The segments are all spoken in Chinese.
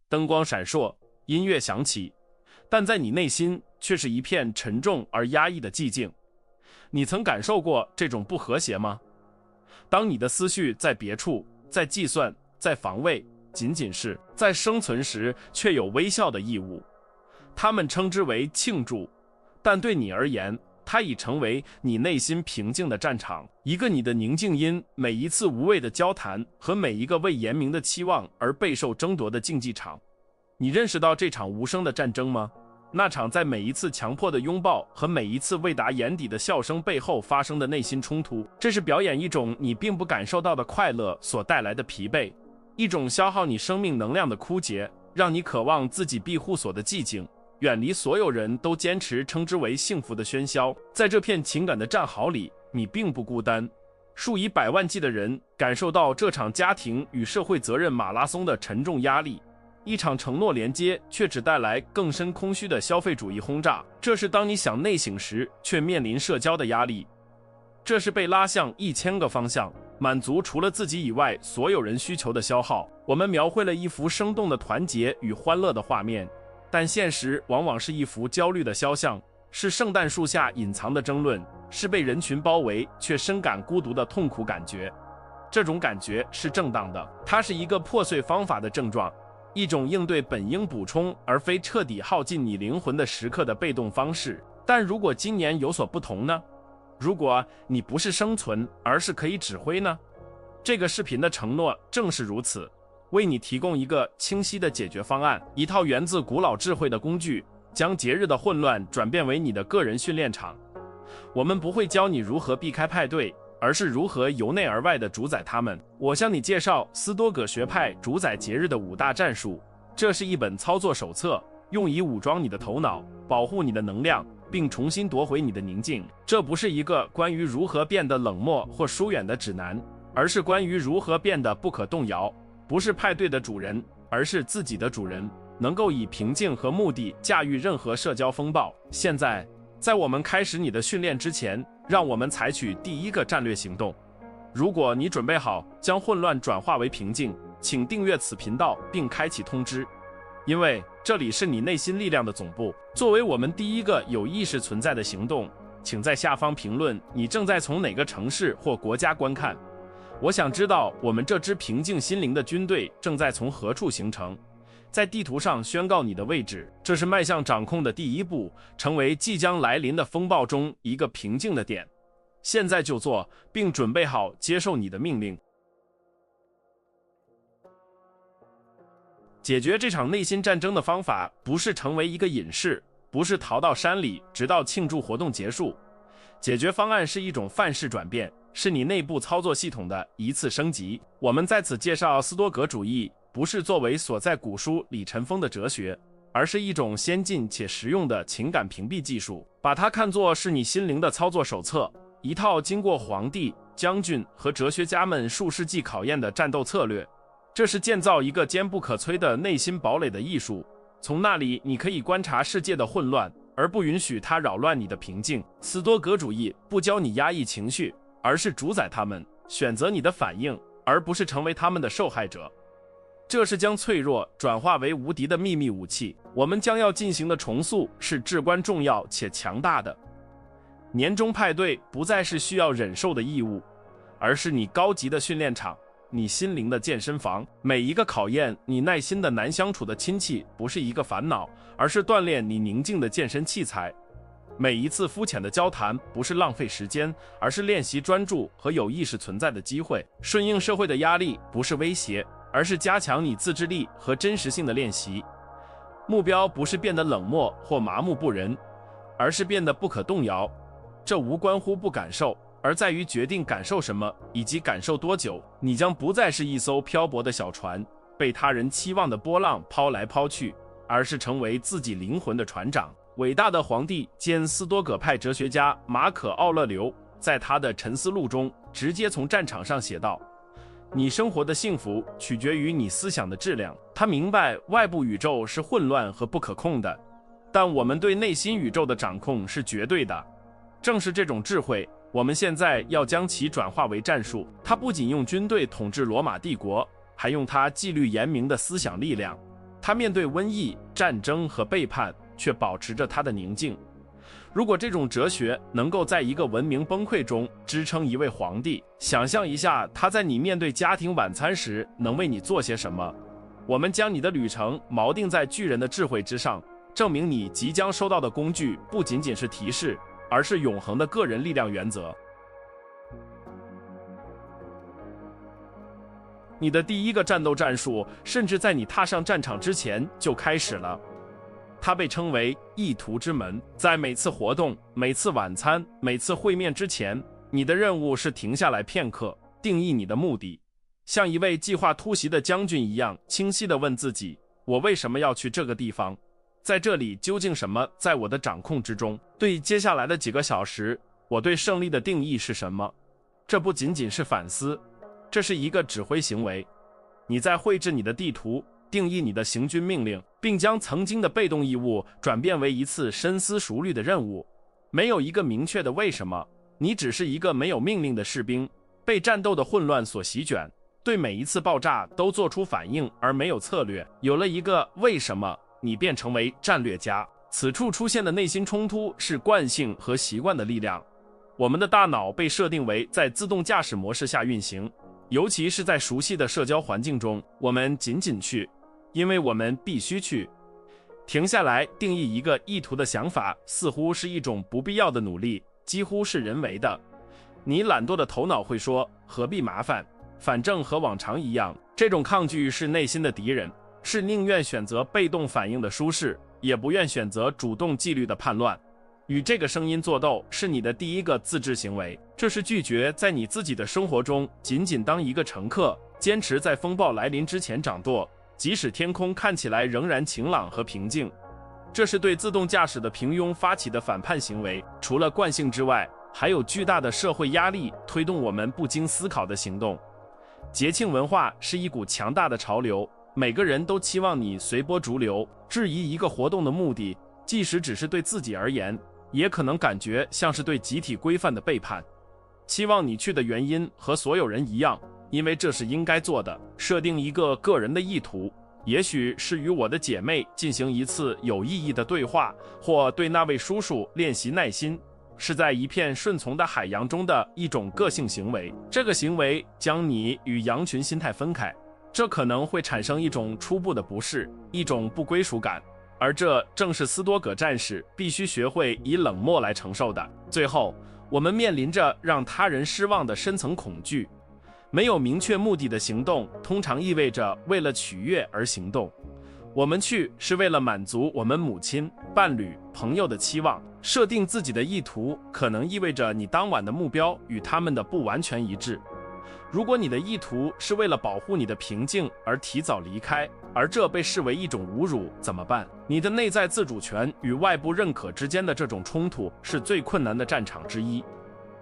灯光闪烁，音乐响起，但在你内心却是一片沉重而压抑的寂静。你曾感受过这种不和谐吗？当你的思绪在别处，在计算，在防卫，仅仅是在生存时却有微笑的义务。他们称之为庆祝，但对你而言，它已成为你内心平静的战场，一个你的宁静因每一次无谓的交谈和每一个为严明的期望而备受争夺的竞技场。你认识到这场无声的战争吗？那场在每一次强迫的拥抱和每一次未达眼底的笑声背后发生的内心冲突，这是表演一种你并不感受到的快乐所带来的疲惫，一种消耗你生命能量的枯竭，让你渴望自己庇护所的寂静，远离所有人都坚持称之为幸福的喧嚣。在这片情感的战壕里，你并不孤单，数以百万计的人感受到这场家庭与社会责任马拉松的沉重压力，一场承诺连接却只带来更深空虚的消费主义轰炸。这是当你想内省时却面临社交的压力，这是被拉向1000个方向，满足除了自己以外所有人需求的消耗。我们描绘了一幅生动的团结与欢乐的画面，但现实往往是一幅焦虑的肖像，是圣诞树下隐藏的争论，是被人群包围却深感孤独的痛苦感觉。这种感觉是正当的，它是一个破碎方法的症状，一种应对本应补充而非彻底耗尽你灵魂的时刻的被动方式。但如果今年有所不同呢？如果你不是生存，而是可以指挥呢？这个视频的承诺正是如此，为你提供一个清晰的解决方案，一套源自古老智慧的工具，将节日的混乱转变为你的个人训练场。我们不会教你如何避开派对，而是如何由内而外地主宰它们。我向你介绍斯多葛学派主宰节日的5大战术，这是一本操作手册，用以武装你的头脑，保护你的能量，并重新夺回你的宁静。这不是一个关于如何变得冷漠或疏远的指南，而是关于如何变得不可动摇，不是派对的主人，而是自己的主人，能够以平静和目的驾驭任何社交风暴。现在，在我们开始你的训练之前，让我们采取第一个战略行动。如果你准备好将混乱转化为平静，请订阅此频道并开启通知，因为这里是你内心力量的总部。作为我们第一个有意识存在的行动，请在下方评论你正在从哪个城市或国家观看。我想知道我们这支平静心灵的军队正在从何处形成。在地图上宣告你的位置，这是迈向掌控的第一步，成为即将来临的风暴中一个平静的点。现在就做，并准备好接受你的命令。解决这场内心战争的方法不是成为一个隐士，不是逃到山里直到庆祝活动结束。解决方案是一种范式转变，是你内部操作系统的一次升级。我们在此介绍斯多葛主义，不是作为所在古书里尘封的哲学，而是一种先进且实用的情感屏蔽技术。把它看作是你心灵的操作手册，一套经过皇帝、将军和哲学家们数世纪考验的战斗策略。这是建造一个坚不可摧的内心堡垒的艺术，从那里你可以观察世界的混乱，而不允许它扰乱你的平静。斯多葛主义不教你压抑情绪，而是主宰它们，选择你的反应，而不是成为他们的受害者。这是将脆弱转化为无敌的秘密武器。我们将要进行的重塑是至关重要且强大的。年终派对不再是需要忍受的义务，而是你高级的训练场，你心灵的健身房。每一个考验你耐心的难相处的亲戚不是一个烦恼，而是锻炼你宁静的健身器材。每一次肤浅的交谈不是浪费时间，而是练习专注和有意识存在的机会。顺应社会的压力不是威胁，而是加强你自制力和真实性的练习。目标不是变得冷漠或麻木不仁，而是变得不可动摇。这无关乎不感受，而在于决定感受什么以及感受多久。你将不再是一艘漂泊的小船，被他人期望的波浪抛来抛去，而是成为自己灵魂的船长。伟大的皇帝兼斯多葛派哲学家马可·奥勒留在他的《沉思录》中直接从战场上写道：你生活的幸福取决于你思想的质量。他明白外部宇宙是混乱和不可控的，但我们对内心宇宙的掌控是绝对的。正是这种智慧，我们现在要将其转化为战术。他不仅用军队统治罗马帝国，还用他纪律严明的思想力量。他面对瘟疫、战争和背叛，却保持着他的宁静。如果这种哲学能够在一个文明崩溃中支撑一位皇帝，想象一下他在你面对家庭晚餐时能为你做些什么。我们将你的旅程锚定在巨人的智慧之上，证明你即将收到的工具不仅仅是提示，而是永恒的个人力量原则。你的第一个战斗战术甚至在你踏上战场之前就开始了，它被称为意图之门。在每次活动、每次晚餐、每次会面之前，你的任务是停下来片刻，定义你的目的，像一位计划突袭的将军一样清晰地问自己：我为什么要去这个地方？在这里究竟什么在我的掌控之中？对接下来的几个小时，我对胜利的定义是什么？这不仅仅是反思，这是一个指挥行为。你在绘制你的地图，定义你的行军命令，并将曾经的被动义务转变为一次深思熟虑的任务。没有一个明确的为什么，你只是一个没有命令的士兵，被战斗的混乱所席卷，对每一次爆炸都做出反应而没有策略。有了一个为什么，你便成为战略家。此处出现的内心冲突是惯性和习惯的力量。我们的大脑被设定为在自动驾驶模式下运行，尤其是在熟悉的社交环境中，我们仅仅去，因为我们必须去。停下来定义一个意图的想法似乎是一种不必要的努力，几乎是人为的。你懒惰的头脑会说，何必麻烦，反正和往常一样。这种抗拒是内心的敌人，是宁愿选择被动反应的舒适，也不愿选择主动纪律的叛乱。与这个声音作斗是你的第一个自制行为，这是拒绝在你自己的生活中仅仅当一个乘客，坚持在风暴来临之前掌舵，即使天空看起来仍然晴朗和平静。这是对自动驾驶的平庸发起的反叛行为。除了惯性之外，还有巨大的社会压力推动我们不经思考的行动。节庆文化是一股强大的潮流，每个人都期望你随波逐流，质疑一个活动的目的，即使只是对自己而言，也可能感觉像是对集体规范的背叛。期望你去的原因和所有人一样，因为这是应该做的。设定一个个人的意图，也许是与我的姐妹进行一次有意义的对话，或对那位叔叔练习耐心，是在一片顺从的海洋中的一种个性行为。这个行为将你与羊群心态分开，这可能会产生一种初步的不适，一种不归属感，而这正是斯多葛战士必须学会以冷漠来承受的。最后，我们面临着让他人失望的深层恐惧。没有明确目的的行动通常意味着为了取悦而行动。我们去是为了满足我们母亲、伴侣、朋友的期望。设定自己的意图可能意味着你当晚的目标与他们的不完全一致。如果你的意图是为了保护你的平静而提早离开，而这被视为一种侮辱，怎么办？你的内在自主权与外部认可之间的这种冲突是最困难的战场之一。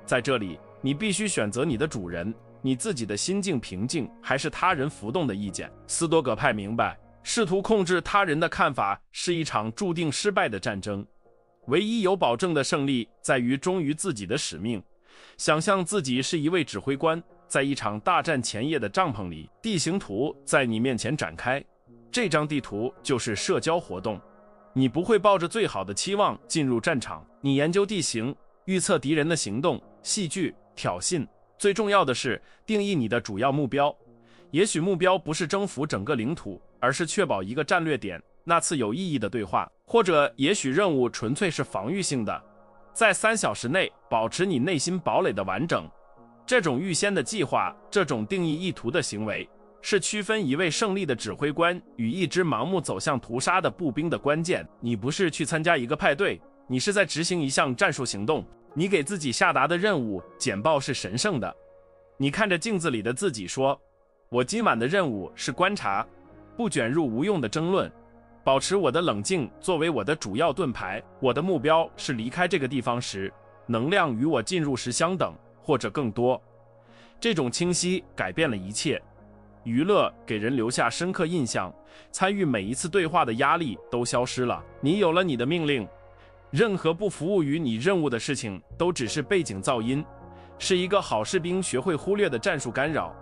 在这里，你必须选择你的主人，你自己的心境平静，还是他人浮动的意见？斯多葛派明白，试图控制他人的看法是一场注定失败的战争。唯一有保证的胜利在于忠于自己的使命。想象自己是一位指挥官，在一场大战前夜的帐篷里，地形图在你面前展开。这张地图就是社交活动。你不会抱着最好的期望进入战场，你研究地形，预测敌人的行动，戏剧、挑衅。最重要的是定义你的主要目标。也许目标不是征服整个领土，而是确保一个战略点，那次有意义的对话。或者也许任务纯粹是防御性的，在3小时内保持你内心堡垒的完整。这种预先的计划，这种定义意图的行为，是区分一位胜利的指挥官与一支盲目走向屠杀的步兵的关键。你不是去参加一个派对，你是在执行一项战术行动。你给自己下达的任务简报是神圣的。你看着镜子里的自己说，我今晚的任务是观察，不卷入无用的争论，保持我的冷静作为我的主要盾牌。我的目标是离开这个地方时，能量与我进入时相等，或者更多。这种清晰改变了一切。娱乐给人留下深刻印象，参与每一次对话的压力都消失了。你有了你的命令，任何不服务于你任务的事情都只是背景噪音，是一个好士兵学会忽略的战术干扰。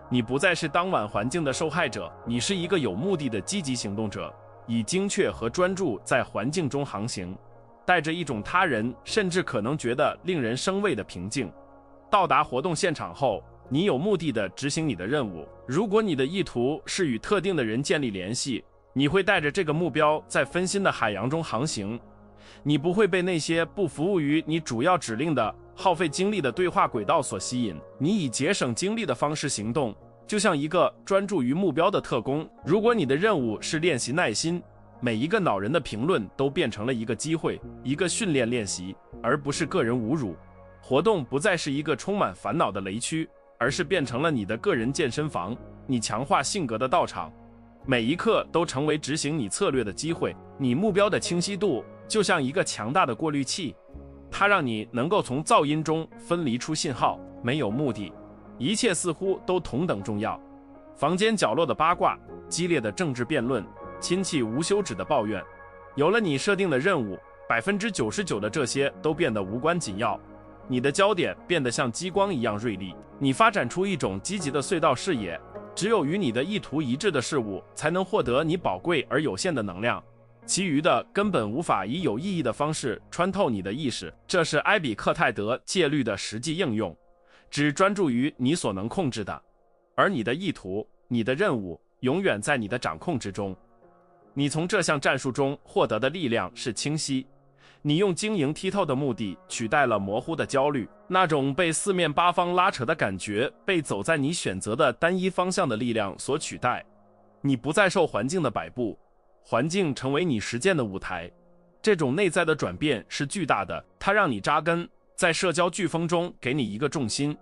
你不再是当晚环境的受害者，你是一个有目的的积极行动者，以精确和专注在环境中航行，带着一种他人甚至可能觉得令人生畏的平静。到达活动现场后，你有目的地执行你的任务。如果你的意图是与特定的人建立联系，你会带着这个目标在分心的海洋中航行。你不会被那些不服务于你主要指令的耗费精力的对话轨道所吸引，你以节省精力的方式行动，就像一个专注于目标的特工。如果你的任务是练习耐心，每一个恼人的评论都变成了一个机会，一个训练练习，而不是个人侮辱。活动不再是一个充满烦恼的雷区，而是变成了你的个人健身房，你强化性格的道场。每一刻都成为执行你策略的机会。你目标的清晰度就像一个强大的过滤器，它让你能够从噪音中分离出信号。没有目的，一切似乎都同等重要。房间角落的八卦，激烈的政治辩论，亲戚无休止的抱怨，有了你设定的任务，99%的这些都变得无关紧要。你的焦点变得像激光一样锐利，你发展出一种积极的隧道视野，只有与你的意图一致的事物才能获得你宝贵而有限的能量，其余的根本无法以有意义的方式穿透你的意识。这是埃比克泰德戒律的实际应用，只专注于你所能控制的，而你的意图、你的任务永远在你的掌控之中。你从这项战术中获得的力量是清晰，你用晶莹剔透的目的取代了模糊的焦虑，那种被四面八方拉扯的感觉被走在你选择的单一方向的力量所取代。你不再受环境的摆布，环境成为你实践的舞台。这种内在的转变是巨大的，它让你扎根在社交飓风中，给你一个重心。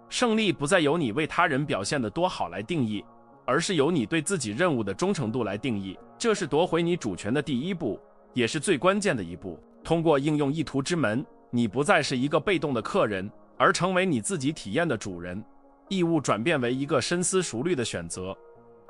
胜利不再由你为他人表现得多好来定义，而是由你对自己任务的忠诚度来定义。这是夺回你主权的第一步，也是最关键的一步。通过应用意图之门，你不再是一个被动的客人，而成为你自己体验的主人。义务转变为一个深思熟虑的选择，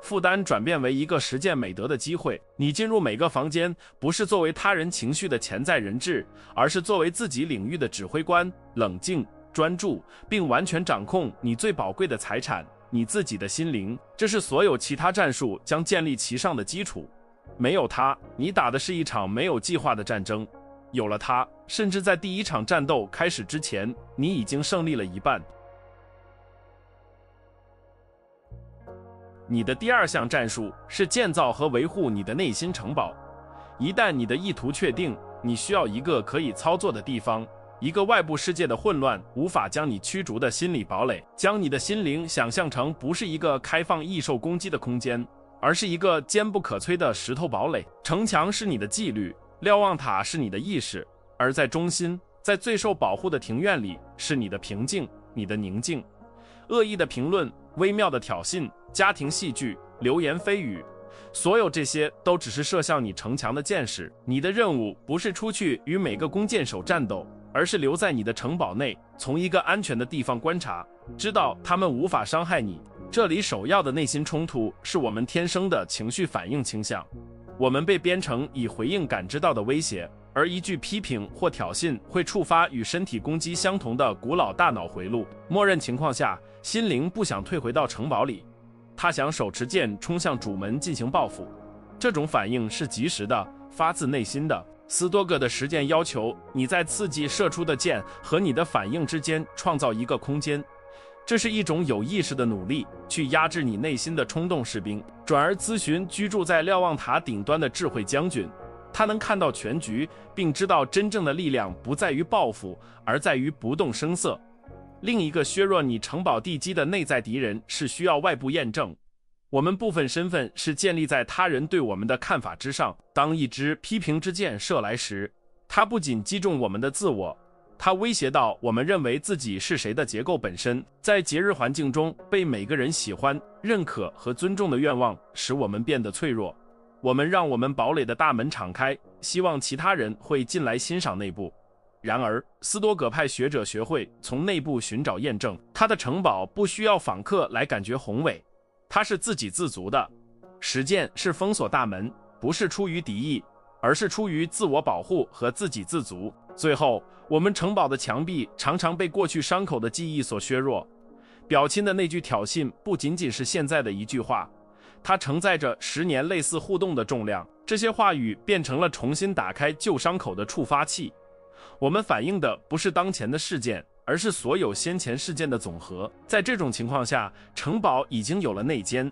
负担转变为一个实践美德的机会。你进入每个房间，不是作为他人情绪的潜在人质，而是作为自己领域的指挥官，冷静、专注，并完全掌控你最宝贵的财产，你自己的心灵。这是所有其他战术将建立其上的基础。没有它，你打的是一场没有计划的战争。有了它，甚至在第一场战斗开始之前，你已经胜利了一半。你的第二项战术是建造和维护你的内心城堡。一旦你的意图确定，你需要一个可以操作的地方，一个外部世界的混乱无法将你驱逐的心理堡垒。将你的心灵想象成不是一个开放易受攻击的空间，而是一个坚不可摧的石头堡垒。城墙是你的纪律，瞭望塔是你的意识，而在中心，在最受保护的庭院里，是你的平静，你的宁静。恶意的评论、微妙的挑衅、家庭戏剧、流言蜚语，所有这些都只是射向你城墙的箭矢。你的任务不是出去与每个弓箭手战斗，而是留在你的城堡内，从一个安全的地方观察，知道他们无法伤害你。这里首要的内心冲突是我们天生的情绪反应倾向。我们被编程以回应感知到的威胁，而一句批评或挑衅会触发与身体攻击相同的古老大脑回路。默认情况下，心灵不想退回到城堡里，他想手持剑冲向主门进行报复。这种反应是及时的，发自内心的。斯多葛的实践要求你在刺激射出的箭和你的反应之间创造一个空间，这是一种有意识的努力，去压制你内心的冲动士兵。转而咨询居住在瞭望塔顶端的智慧将军，他能看到全局，并知道真正的力量不在于报复，而在于不动声色。另一个削弱你城堡地基的内在敌人是需要外部验证。我们部分身份是建立在他人对我们的看法之上。当一支批评之箭射来时，它不仅击中我们的自我，它威胁到我们认为自己是谁的结构本身。在节日环境中，被每个人喜欢、认可和尊重的愿望使我们变得脆弱。我们让我们堡垒的大门敞开，希望其他人会进来欣赏内部。然而，斯多葛派学者学会从内部寻找验证。他的城堡不需要访客来感觉宏伟，它是自给自足的。实践是封锁大门，不是出于敌意，而是出于自我保护和自给自足。最后，我们城堡的墙壁常常被过去伤口的记忆所削弱。表亲的那句挑衅不仅仅是现在的一句话，它承载着10年类似互动的重量。这些话语变成了重新打开旧伤口的触发器。我们反映的不是当前的事件，而是所有先前事件的总和。在这种情况下，城堡已经有了内奸，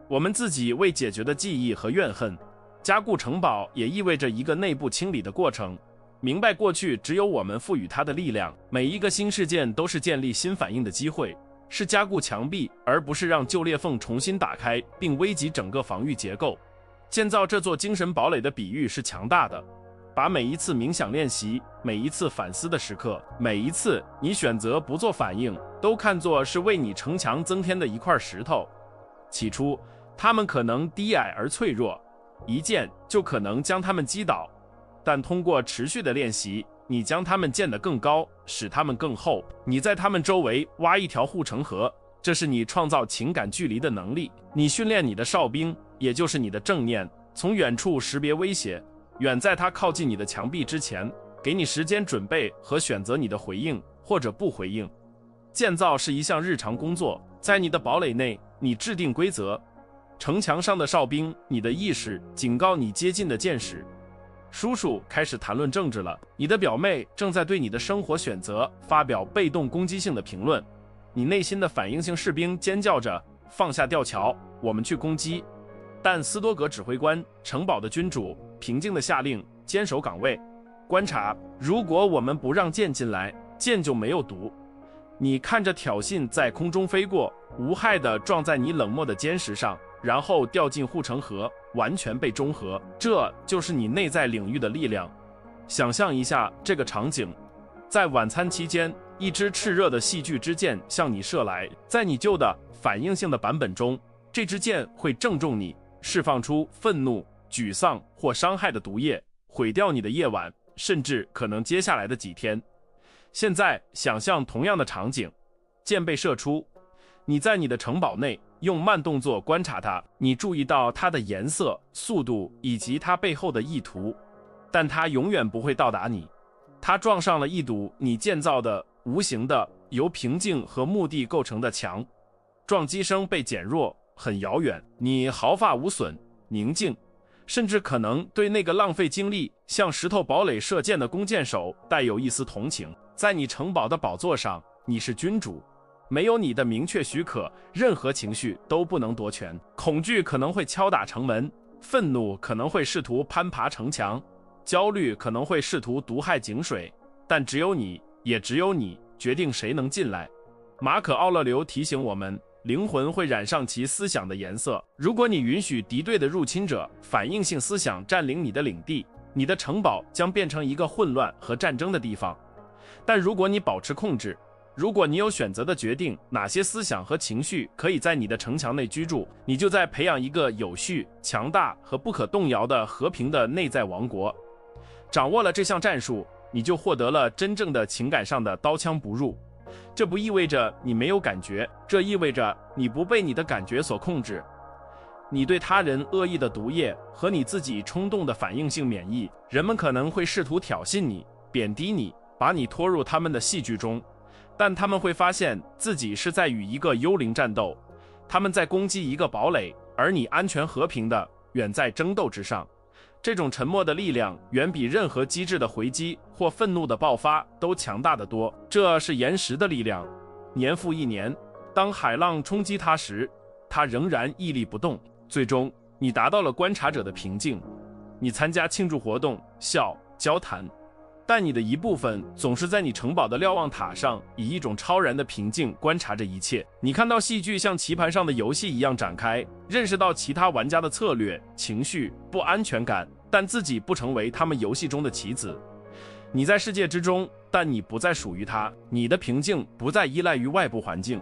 我们自己未解决的记忆和怨恨。加固城堡也意味着一个内部清理的过程。明白过去只有我们赋予它的力量，每一个新事件都是建立新反应的机会，是加固墙壁，而不是让旧裂缝重新打开并危及整个防御结构。建造这座精神堡垒的比喻是强大的，把每一次冥想练习，每一次反思的时刻，每一次你选择不做反应，都看作是为你城墙增添的一块石头。起初，它们可能低矮而脆弱，一剑就可能将它们击倒，但通过持续的练习，你将它们建得更高，使它们更厚。你在它们周围挖一条护城河，这是你创造情感距离的能力。你训练你的哨兵，也就是你的正念，从远处识别威胁，远在它靠近你的墙壁之前，给你时间准备和选择你的回应或者不回应。建造是一项日常工作，在你的堡垒内，你制定规则。城墙上的哨兵，你的意识警告你接近的箭矢。叔叔开始谈论政治了，你的表妹正在对你的生活选择发表被动攻击性的评论。你内心的反应性士兵尖叫着，放下吊桥，我们去攻击。但斯多葛指挥官，城堡的君主，平静地下令坚守岗位，观察，如果我们不让箭进来，箭就没有毒。你看着挑衅在空中飞过，无害地撞在你冷漠的坚石上，然后掉进护城河，完全被中和。这就是你内在领域的力量。想象一下这个场景，在晚餐期间，一支炽热的戏剧之箭向你射来，在你旧的反应性的版本中，这支箭会正中你，释放出愤怒、沮丧或伤害的毒液，毁掉你的夜晚，甚至可能接下来的几天。现在想象同样的场景，箭被射出，你在你的城堡内用慢动作观察它，你注意到它的颜色、速度以及它背后的意图，但它永远不会到达你。它撞上了一堵你建造的无形的由平静和目的构成的墙，撞击声被减弱，很遥远，你毫发无损，宁静，甚至可能对那个浪费精力向石头堡垒射箭的弓箭手带有一丝同情。在你城堡的宝座上，你是君主，没有你的明确许可，任何情绪都不能夺权。恐惧可能会敲打城门，愤怒可能会试图攀爬城墙，焦虑可能会试图毒害井水，但只有你，也只有你决定谁能进来。马可·奥勒留提醒我们，灵魂会染上其思想的颜色。如果你允许敌对的入侵者反应性思想占领你的领地，你的城堡将变成一个混乱和战争的地方。但如果你保持控制，如果你有选择的决定哪些思想和情绪可以在你的城墙内居住，你就在培养一个有序、强大和不可动摇的和平的内在王国。掌握了这项战术，你就获得了真正的情感上的刀枪不入。这不意味着你没有感觉，这意味着你不被你的感觉所控制。你对他人恶意的毒液和你自己冲动的反应性免疫。人们可能会试图挑衅你、贬低你，把你拖入他们的戏剧中，但他们会发现自己是在与一个幽灵战斗，他们在攻击一个堡垒，而你安全和平的远在争斗之上。这种沉默的力量远比任何机智的回击或愤怒的爆发都强大得多。这是岩石的力量，年复一年，当海浪冲击它时，它仍然屹立不动。最终，你达到了观察者的平静。你参加庆祝活动，笑、交谈，但你的一部分总是在你城堡的瞭望塔上，以一种超然的平静观察着一切。你看到戏剧像棋盘上的游戏一样展开，认识到其他玩家的策略、情绪、不安全感，但自己不成为他们游戏中的棋子。你在世界之中，但你不再属于它。你的平静不再依赖于外部环境，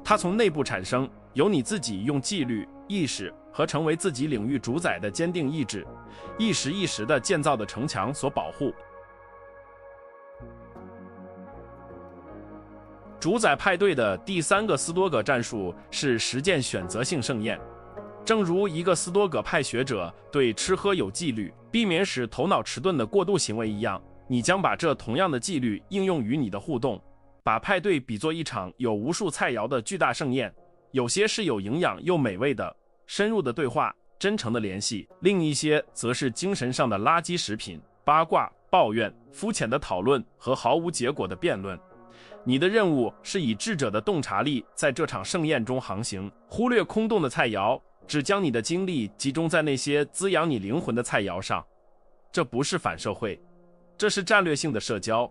它从内部产生，由你自己用纪律、意识和成为自己领域主宰的坚定意志，一时一时地建造的城墙所保护。主宰派对的第3个斯多葛战术是实践选择性盛宴。正如一个斯多葛派学者对吃喝有纪律，避免使头脑迟钝的过度行为一样，你将把这同样的纪律应用于你的互动。把派对比作一场有无数菜肴的巨大盛宴，有些是有营养又美味的深入的对话、真诚的联系，另一些则是精神上的垃圾食品、八卦、抱怨、肤浅的讨论和毫无结果的辩论。你的任务是以智者的洞察力在这场盛宴中航行，忽略空洞的菜肴，只将你的精力集中在那些滋养你灵魂的菜肴上。这不是反社会，这是战略性的社交，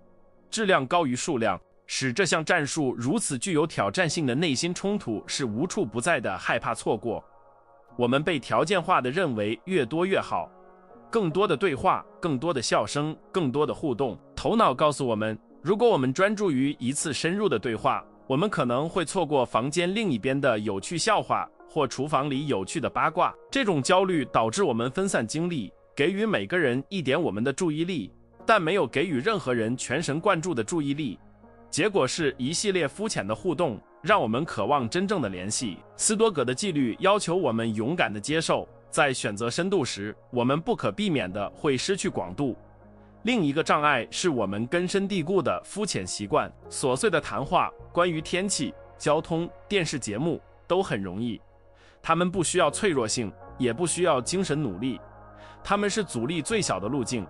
质量高于数量，使这项战术如此具有挑战性的内心冲突是无处不在的害怕错过。我们被条件化地认为越多越好，更多的对话，更多的笑声，更多的互动。头脑告诉我们，如果我们专注于一次深入的对话，我们可能会错过房间另一边的有趣笑话或厨房里有趣的八卦。这种焦虑导致我们分散精力，给予每个人一点我们的注意力，但没有给予任何人全神贯注的注意力。结果是一系列肤浅的互动，让我们渴望真正的联系。斯多葛的纪律要求我们勇敢地接受，在选择深度时，我们不可避免地会失去广度。另一个障碍是我们根深蒂固的肤浅习惯，琐碎的谈话，关于天气、交通、电视节目都很容易，他们不需要脆弱性，也不需要精神努力，他们是阻力最小的路径。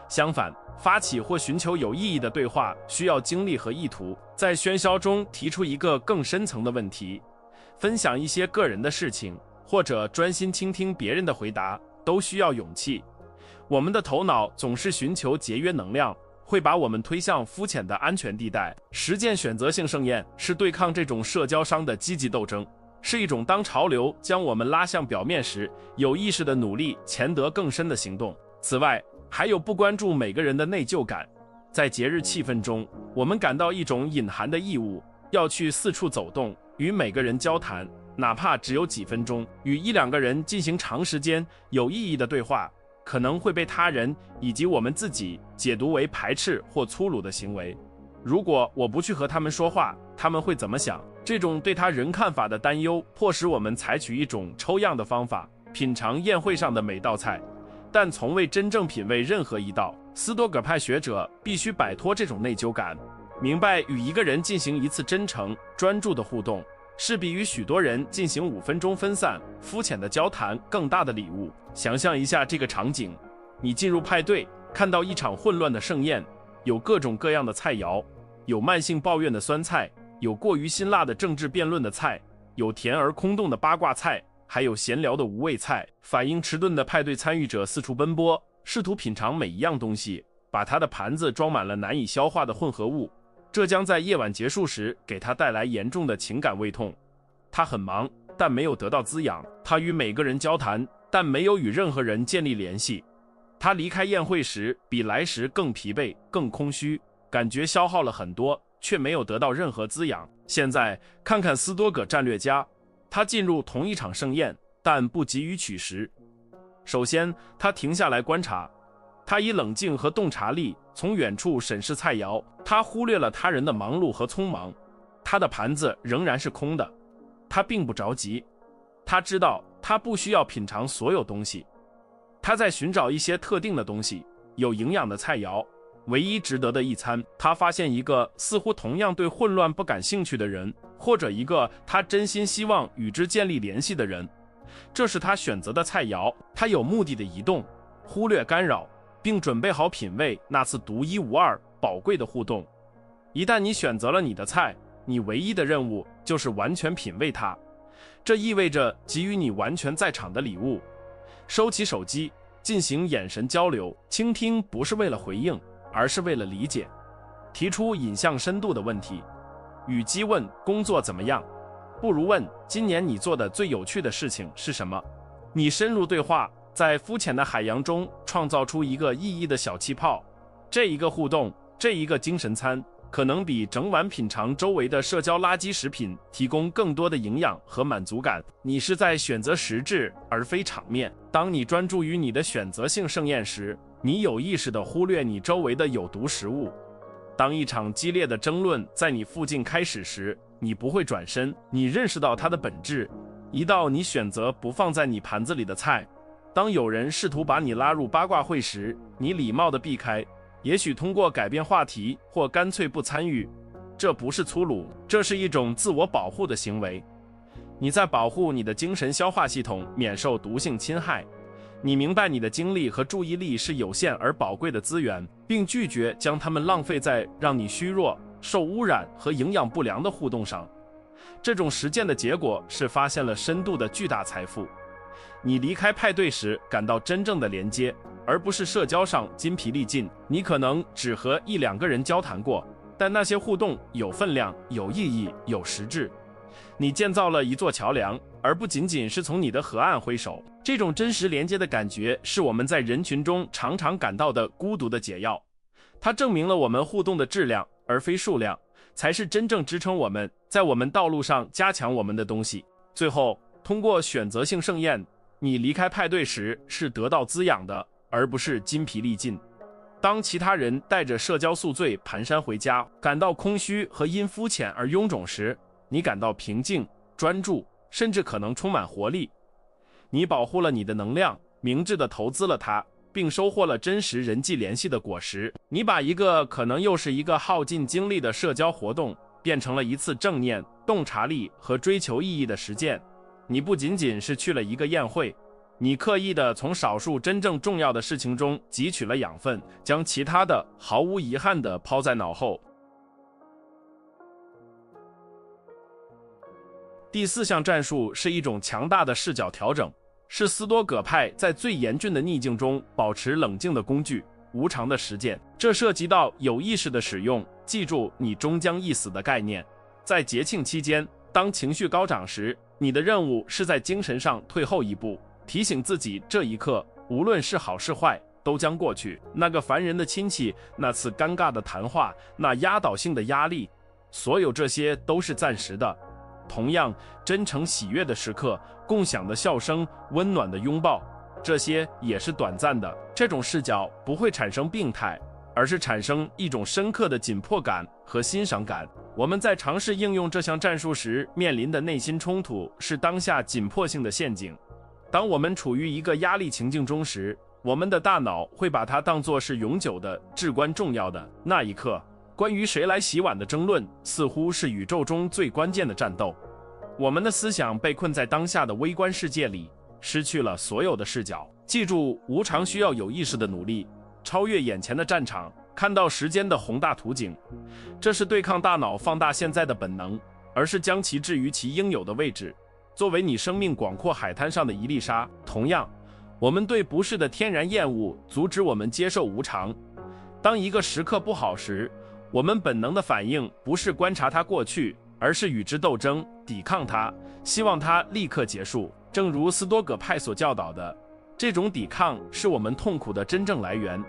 相反，发起或寻求有意义的对话需要精力和意图，在喧嚣中提出一个更深层的问题，分享一些个人的事情，或者专心倾听别人的回答，都需要勇气。我们的头脑总是寻求节约能量，会把我们推向肤浅的安全地带。实践选择性盛宴是对抗这种社交商的积极斗争，是一种当潮流将我们拉向表面时，有意识的努力潜得更深的行动。此外，还有不关注每个人的内疚感。在节日气氛中，我们感到一种隐含的义务，要去四处走动，与每个人交谈，哪怕只有几分钟，与一两个人进行长时间有意义的对话，可能会被他人以及我们自己解读为排斥或粗鲁的行为。如果我不去和他们说话，他们会怎么想？这种对他人看法的担忧迫使我们采取一种抽样的方法，品尝宴会上的每道菜，但从未真正品味任何一道。斯多葛派学者必须摆脱这种内疚感，明白与一个人进行一次真诚、专注的互动，是比与许多人进行5分钟分散、肤浅的交谈更大的礼物。想象一下这个场景，你进入派对，看到一场混乱的盛宴，有各种各样的菜肴，有慢性抱怨的酸菜，有过于辛辣的政治辩论的菜，有甜而空洞的八卦菜，还有闲聊的无味菜。反应迟钝的派对参与者四处奔波，试图品尝每一样东西，把他的盘子装满了难以消化的混合物，这将在夜晚结束时给他带来严重的情感胃痛。他很忙，但没有得到滋养。他与每个人交谈，但没有与任何人建立联系。他离开宴会时比来时更疲惫、更空虚，感觉消耗了很多，却没有得到任何滋养。现在看看斯多葛战略家，他进入同一场盛宴，但不急于取食。首先，他停下来观察，他以冷静和洞察力从远处审视菜肴，他忽略了他人的忙碌和匆忙。他的盘子仍然是空的，他并不着急，他知道他不需要品尝所有东西，他在寻找一些特定的东西，有营养的菜肴，唯一值得的一餐。他发现一个似乎同样对混乱不感兴趣的人，或者一个他真心希望与之建立联系的人，这是他选择的菜肴。他有目的的移动，忽略干扰，并准备好品味那次独一无二、宝贵的互动。一旦你选择了你的菜，你唯一的任务就是完全品味它。这意味着给予你完全在场的礼物。收起手机，进行眼神交流。倾听不是为了回应，而是为了理解。提出引向深度的问题。与其问工作怎么样，不如问今年你做的最有趣的事情是什么。你深入对话，在肤浅的海洋中创造出一个意义的小气泡。这一个互动，这一个精神餐，可能比整晚品尝周围的社交垃圾食品提供更多的营养和满足感。你是在选择实质而非场面。当你专注于你的选择性盛宴时，你有意识地忽略你周围的有毒食物。当一场激烈的争论在你附近开始时，你不会转身，你认识到它的本质，一道你选择不放在你盘子里的菜。当有人试图把你拉入八卦会时，你礼貌地避开，也许通过改变话题或干脆不参与。这不是粗鲁，这是一种自我保护的行为。你在保护你的精神消化系统免受毒性侵害。你明白你的精力和注意力是有限而宝贵的资源，并拒绝将它们浪费在让你虚弱、受污染和营养不良的互动上。这种实践的结果是发现了深度的巨大财富。你离开派对时感到真正的连接，而不是社交上筋疲力尽。你可能只和1-2个人交谈过，但那些互动有分量、有意义、有实质。你建造了一座桥梁，而不仅仅是从你的河岸挥手。这种真实连接的感觉是我们在人群中常常感到的孤独的解药。它证明了我们互动的质量而非数量，才是真正支撑我们在我们道路上加强我们的东西。最后，通过选择性盛宴，你离开派对时是得到滋养的，而不是筋疲力尽。当其他人带着社交宿醉蹒跚回家，感到空虚和因肤浅而臃肿时，你感到平静、专注，甚至可能充满活力。你保护了你的能量，明智地投资了它，并收获了真实人际联系的果实。你把一个可能又是一个耗尽精力的社交活动，变成了一次正念、洞察力和追求意义的实践。你不仅仅是去了一个宴会，你刻意地从少数真正重要的事情中汲取了养分，将其他的毫无遗憾地抛在脑后。第4项战术是一种强大的视角调整，是斯多葛派在最严峻的逆境中保持冷静的工具，无常的实践。这涉及到有意识的使用记住你终将一死的概念。在节庆期间，当情绪高涨时，你的任务是在精神上退后一步，提醒自己这一刻无论是好是坏都将过去。那个烦人的亲戚，那次尴尬的谈话，那压倒性的压力，所有这些都是暂时的。同样，真诚喜悦的时刻，共享的笑声，温暖的拥抱，这些也是短暂的。这种视角不会产生病态，而是产生一种深刻的紧迫感和欣赏感。我们在尝试应用这项战术时面临的内心冲突是当下紧迫性的陷阱。当我们处于一个压力情境中时，我们的大脑会把它当作是永久的、至关重要的。那一刻，关于谁来洗碗的争论似乎是宇宙中最关键的战斗。我们的思想被困在当下的微观世界里，失去了所有的视角。记住，无常需要有意识的努力，超越眼前的战场，看到时间的宏大图景。这是对抗大脑放大现在的本能，而是将其置于其应有的位置，作为你生命广阔海滩上的一粒沙。同样，我们对不适的天然厌恶阻止我们接受无常。当一个时刻不好时，我们本能的反应不是观察它过去，而是与之斗争，抵抗它，希望它立刻结束。正如斯多葛派所教导的，这种抵抗是我们痛苦的真正来源。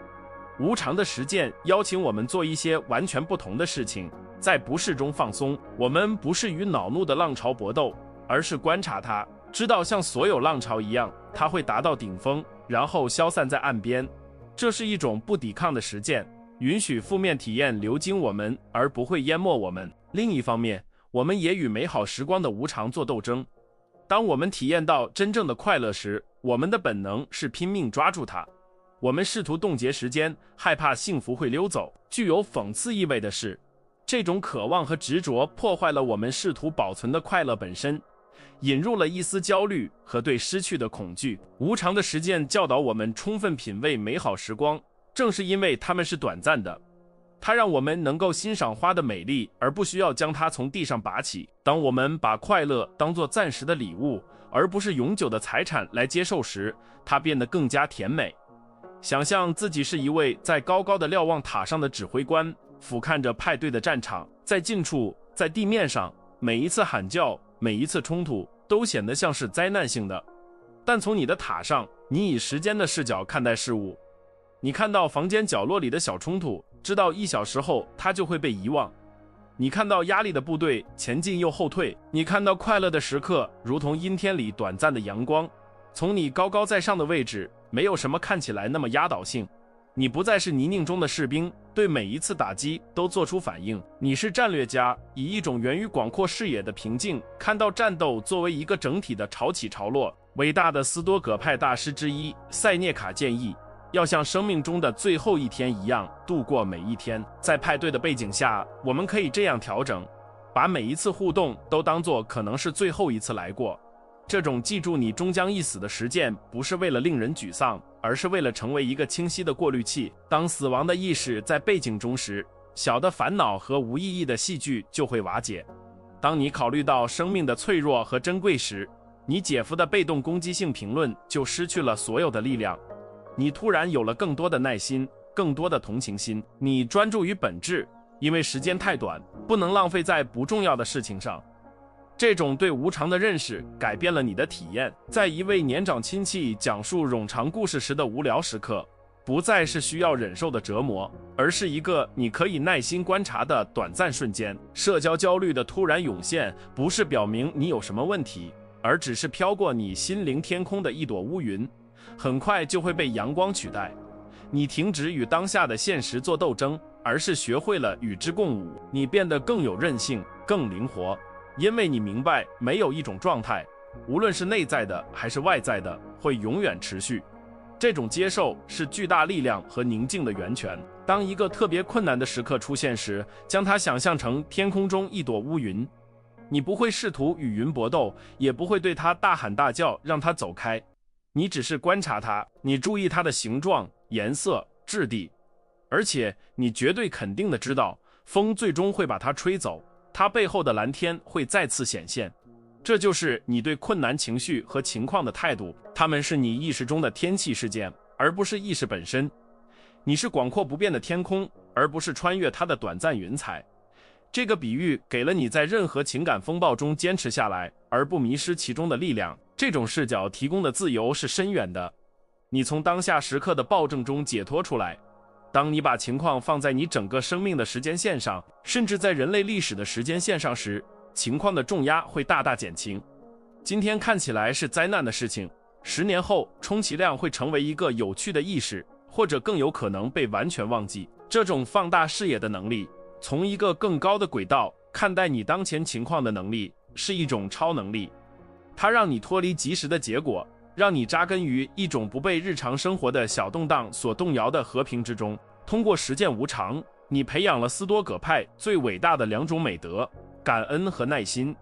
无常的实践邀请我们做一些完全不同的事情，在不适中放松。我们不是与恼怒的浪潮搏斗，而是观察它，知道像所有浪潮一样，它会达到顶峰，然后消散在岸边。这是一种不抵抗的实践，允许负面体验流经我们，而不会淹没我们。另一方面，我们也与美好时光的无常做斗争。当我们体验到真正的快乐时，我们的本能是拼命抓住它。我们试图冻结时间，害怕幸福会溜走。具有讽刺意味的是，这种渴望和执着破坏了我们试图保存的快乐本身，引入了一丝焦虑和对失去的恐惧。无常的实践教导我们充分品味美好时光，正是因为它们是短暂的。它让我们能够欣赏花的美丽，而不需要将它从地上拔起。当我们把快乐当作暂时的礼物，而不是永久的财产来接受时，它变得更加甜美。想象自己是一位在高高的瞭望塔上的指挥官，俯瞰着派对的战场。在近处，在地面上，每一次喊叫，每一次冲突都显得像是灾难性的。但从你的塔上，你以时间的视角看待事物。你看到房间角落里的小冲突，知道1小时后它就会被遗忘。你看到压力的部队前进又后退，你看到快乐的时刻如同阴天里短暂的阳光。从你高高在上的位置，没有什么看起来那么压倒性。你不再是泥泞中的士兵，对每一次打击都做出反应。你是战略家，以一种源于广阔视野的平静，看到战斗作为一个整体的潮起潮落。伟大的斯多葛派大师之一塞涅卡建议，要像生命中的最后一天一样度过每一天。在派对的背景下，我们可以这样调整，把每一次互动都当作可能是最后一次来过。这种记住你终将一死的实践，不是为了令人沮丧，而是为了成为一个清晰的过滤器。当死亡的意识在背景中时，小的烦恼和无意义的戏剧就会瓦解。当你考虑到生命的脆弱和珍贵时，你姐夫的被动攻击性评论就失去了所有的力量。你突然有了更多的耐心，更多的同情心。你专注于本质，因为时间太短，不能浪费在不重要的事情上。这种对无常的认识改变了你的体验。在一位年长亲戚讲述冗长故事时的无聊时刻，不再是需要忍受的折磨，而是一个你可以耐心观察的短暂瞬间。社交焦虑的突然涌现，不是表明你有什么问题，而只是飘过你心灵天空的一朵乌云，很快就会被阳光取代。你停止与当下的现实做斗争，而是学会了与之共舞。你变得更有韧性，更灵活，因为你明白没有一种状态，无论是内在的还是外在的，会永远持续。这种接受是巨大力量和宁静的源泉。当一个特别困难的时刻出现时，将它想象成天空中一朵乌云。你不会试图与云搏斗，也不会对它大喊大叫让它走开，你只是观察它，你注意它的形状、颜色、质地，而且你绝对肯定地知道，风最终会把它吹走，它背后的蓝天会再次显现。这就是你对困难情绪和情况的态度，它们是你意识中的天气事件，而不是意识本身。你是广阔不变的天空，而不是穿越它的短暂云彩。这个比喻给了你在任何情感风暴中坚持下来，而不迷失其中的力量。这种视角提供的自由是深远的，你从当下时刻的暴政中解脱出来。当你把情况放在你整个生命的时间线上，甚至在人类历史的时间线上时，情况的重压会大大减轻。今天看起来是灾难的事情，10年后充其量会成为一个有趣的意识，或者更有可能被完全忘记。这种放大视野的能力，从一个更高的轨道看待你当前情况的能力，是一种超能力。它让你脱离即时的结果，让你扎根于一种不被日常生活的小动荡所动摇的和平之中。通过实践无常，你培养了斯多葛派最伟大的2种美德：感恩和耐心。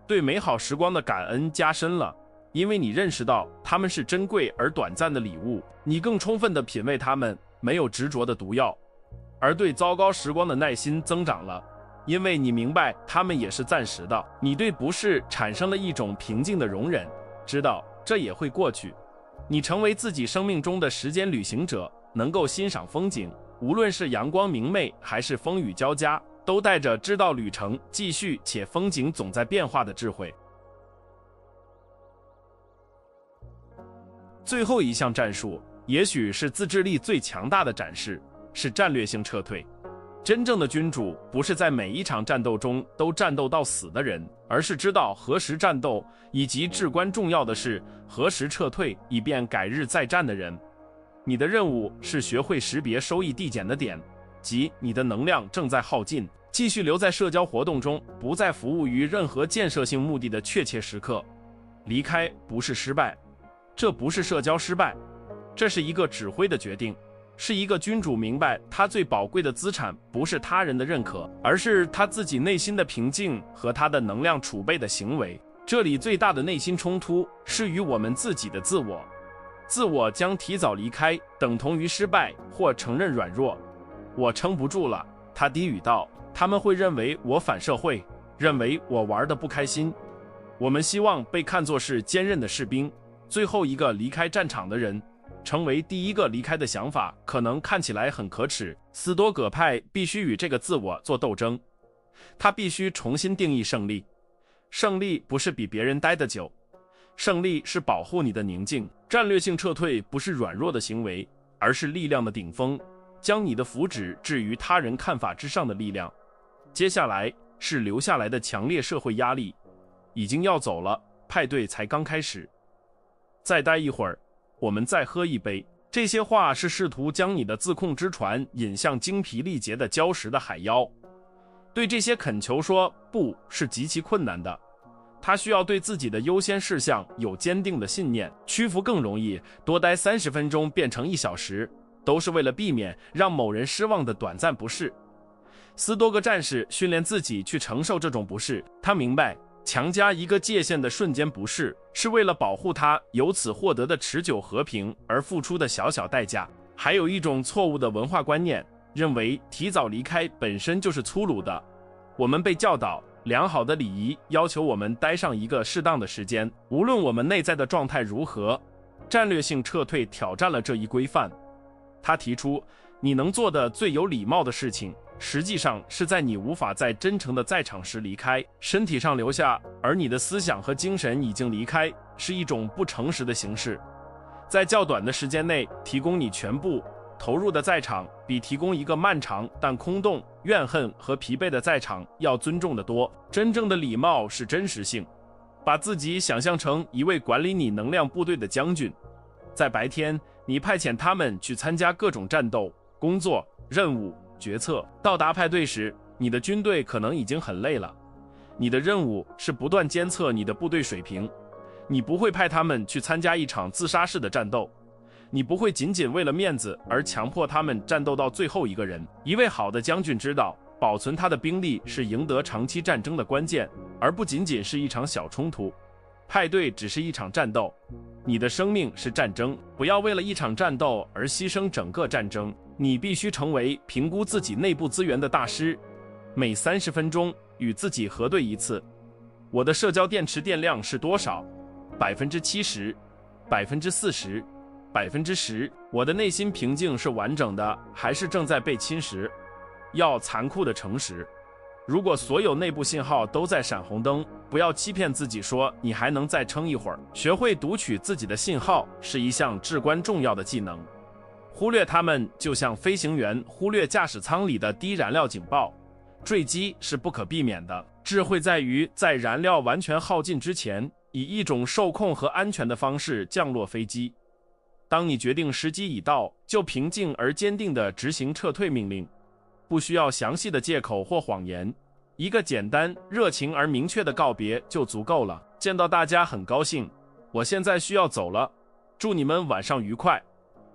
对美好时光的感恩加深了，因为你认识到它们是珍贵而短暂的礼物，你更充分地品味它们，没有执着的毒药。而对糟糕时光的耐心增长了，因为你明白它们也是暂时的。你对不适产生了一种平静的容忍，知道这也会过去。你成为自己生命中的时间旅行者，能够欣赏风景，无论是阳光明媚还是风雨交加，都带着知道旅程继续且风景总在变化的智慧。最后一项战术，也许是自制力最强大的展示，是战略性撤退。真正的君主不是在每一场战斗中都战斗到死的人，而是知道何时战斗，以及至关重要的是何时撤退，以便改日再战的人。你的任务是学会识别收益递减的点，即你的能量正在耗尽，继续留在社交活动中，不再服务于任何建设性目的的确切时刻。离开不是失败，这不是社交失败，这是一个指挥的决定，是一个君主明白他最宝贵的资产不是他人的认可，而是他自己内心的平静和他的能量储备的行为。这里最大的内心冲突是与我们自己的自我。自我将提早离开等同于失败或承认软弱。我撑不住了，他低语道，他们会认为我反社会，认为我玩得不开心。我们希望被看作是坚韧的士兵，最后一个离开战场的人。成为第一个离开的想法可能看起来很可耻，斯多葛派必须与这个自我做斗争，他必须重新定义胜利。胜利不是比别人待得久，胜利是保护你的宁静。战略性撤退不是软弱的行为，而是力量的顶峰，将你的福祉置于他人看法之上的力量。接下来是留下来的强烈社会压力，已经要走了，派对才刚开始。再待一会儿，我们再喝一杯。这些话是试图将你的自控之船引向精疲力竭的礁石的海妖。对这些恳求说不是极其困难的，他需要对自己的优先事项有坚定的信念，屈服更容易，多待30分钟变成1小时，都是为了避免让某人失望的短暂不适。斯多葛战士训练自己去承受这种不适，他明白强加一个界限的瞬间不适，是为了保护他由此获得的持久和平而付出的小小代价。还有一种错误的文化观念，认为提早离开本身就是粗鲁的。我们被教导，良好的礼仪要求我们待上一个适当的时间，无论我们内在的状态如何。战略性撤退挑战了这一规范。他提出，你能做的最有礼貌的事情，实际上是在你无法再真诚的在场时离开，身体上留下，而你的思想和精神已经离开，是一种不诚实的形式。在较短的时间内提供你全部投入的在场，比提供一个漫长但空洞、怨恨和疲惫的在场要尊重得多。真正的礼貌是真实性，把自己想象成一位管理你能量部队的将军。在白天，你派遣他们去参加各种战斗、工作、任务、决策。到达派对时，你的军队可能已经很累了。你的任务是不断监测你的部队水平。你不会派他们去参加一场自杀式的战斗，你不会仅仅为了面子而强迫他们战斗到最后一个人。一位好的将军知道，保存他的兵力是赢得长期战争的关键，而不仅仅是一场小冲突。派对只是一场战斗，你的生命是战争，不要为了一场战斗而牺牲整个战争。你必须成为评估自己内部资源的大师，每30分钟与自己核对一次。我的社交电池电量是多少？70%、40%、10%。我的内心平静是完整的，还是正在被侵蚀？要残酷的诚实。如果所有内部信号都在闪红灯，不要欺骗自己说你还能再撑一会儿。学会读取自己的信号是一项至关重要的技能。忽略它们就像飞行员忽略驾驶舱里的低燃料警报。坠机是不可避免的，智慧在于在燃料完全耗尽之前，以一种受控和安全的方式降落飞机。当你决定时机已到，就平静而坚定地执行撤退命令，不需要详细的借口或谎言，一个简单、热情而明确的告别就足够了。见到大家很高兴，我现在需要走了，祝你们晚上愉快。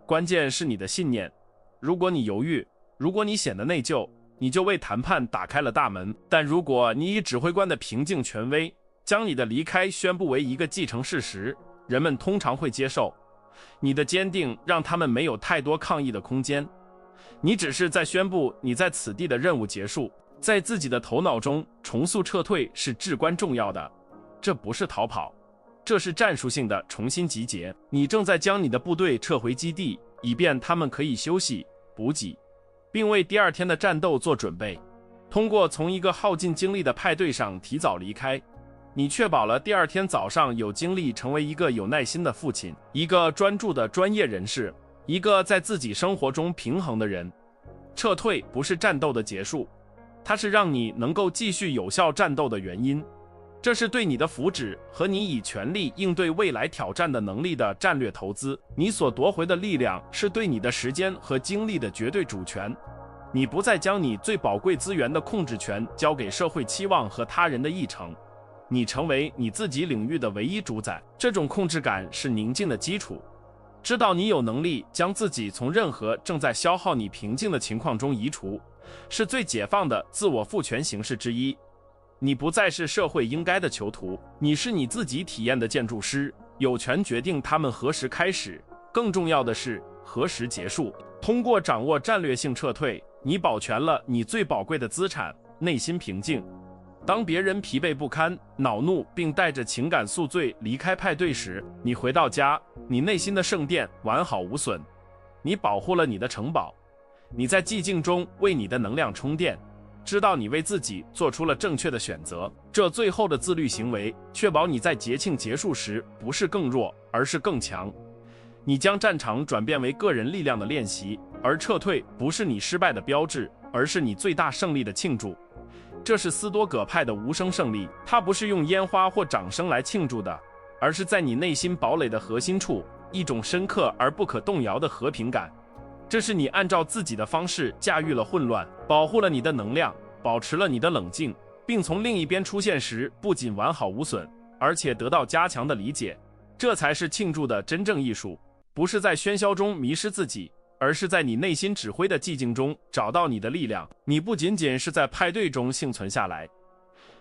关键是你的信念。如果你犹豫，如果你显得内疚，你就为谈判打开了大门。但如果你以指挥官的平静权威，将你的离开宣布为一个既成事实，人们通常会接受。你的坚定让他们没有太多抗议的空间。你只是在宣布你在此地的任务结束。在自己的头脑中重塑撤退是至关重要的。这不是逃跑，这是战术性的重新集结。你正在将你的部队撤回基地，以便他们可以休息、补给，并为第二天的战斗做准备。通过从一个耗尽精力的派对上提早离开，你确保了第二天早上有精力成为一个有耐心的父亲，一个专注的专业人士，一个在自己生活中平衡的人。撤退不是战斗的结束，它是让你能够继续有效战斗的原因。这是对你的福祉和你以全力应对未来挑战的能力的战略投资。你所夺回的力量是对你的时间和精力的绝对主权。你不再将你最宝贵资源的控制权交给社会期望和他人的议程，你成为你自己领域的唯一主宰。这种控制感是宁静的基础。知道你有能力将自己从任何正在消耗你平静的情况中移除，是最解放的自我赋权形式之一。你不再是社会应该的囚徒，你是你自己体验的建筑师，有权决定他们何时开始，更重要的是何时结束。通过掌握战略性撤退，你保全了你最宝贵的资产——内心平静。当别人疲惫不堪、恼怒并带着情感宿醉离开派对时，你回到家，你内心的圣殿完好无损。你保护了你的城堡，你在寂静中为你的能量充电，知道你为自己做出了正确的选择。这最后的自律行为，确保你在节庆结束时不是更弱，而是更强。你将战场转变为个人力量的练习，而撤退不是你失败的标志，而是你最大胜利的庆祝。这是斯多葛派的无声胜利，它不是用烟花或掌声来庆祝的，而是在你内心堡垒的核心处，一种深刻而不可动摇的和平感。这是你按照自己的方式驾驭了混乱，保护了你的能量，保持了你的冷静，并从另一边出现时不仅完好无损，而且得到加强的理解。这才是庆祝的真正艺术，不是在喧嚣中迷失自己，而是在你内心指挥的寂静中找到你的力量。你不仅仅是在派对中幸存下来，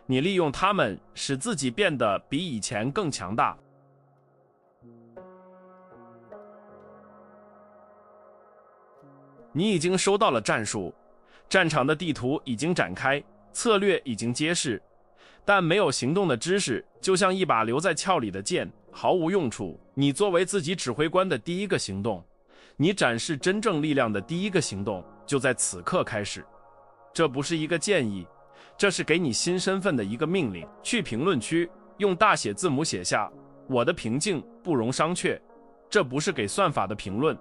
你利用它们使自己变得比以前更强大。你已经收到了战术，战场的地图已经展开，策略已经揭示，但没有行动的知识就像一把留在鞘里的剑，毫无用处。你作为自己指挥官的第一个行动，你展示真正力量的第一个行动，就在此刻开始。这不是一个建议，这是给你新身份的一个命令。去评论区用大写字母写下我的平静不容商榷。这不是给算法的评论，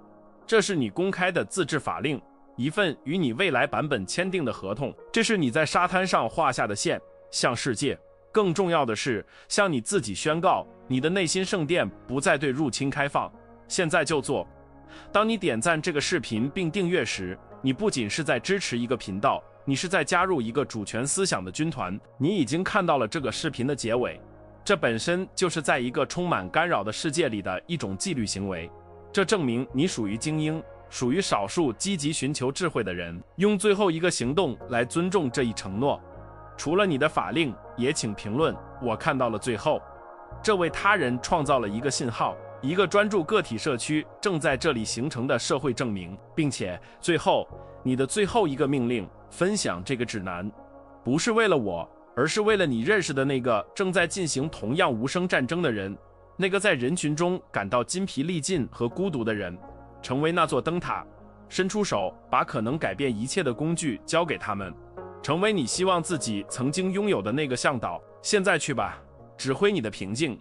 这是你公开的自治法令，一份与你未来版本签订的合同。这是你在沙滩上画下的线，向世界，更重要的是向你自己宣告，你的内心圣殿不再对入侵开放。现在就做。当你点赞这个视频并订阅时，你不仅是在支持一个频道，你是在加入一个主权思想的军团。你已经看到了这个视频的结尾，这本身就是在一个充满干扰的世界里的一种纪律行为。这证明你属于精英，属于少数积极寻求智慧的人。用最后一个行动来尊重这一承诺。除了你的法令，也请评论我看到了最后。这为他人创造了一个信号，一个专注个体社区正在这里形成的社会证明。并且最后，你的最后一个命令，分享这个指南，不是为了我，而是为了你认识的那个正在进行同样无声战争的人，那个在人群中感到筋疲力尽和孤独的人。成为那座灯塔，伸出手，把可能改变一切的工具交给他们，成为你希望自己曾经拥有的那个向导。现在去吧，指挥你的平静。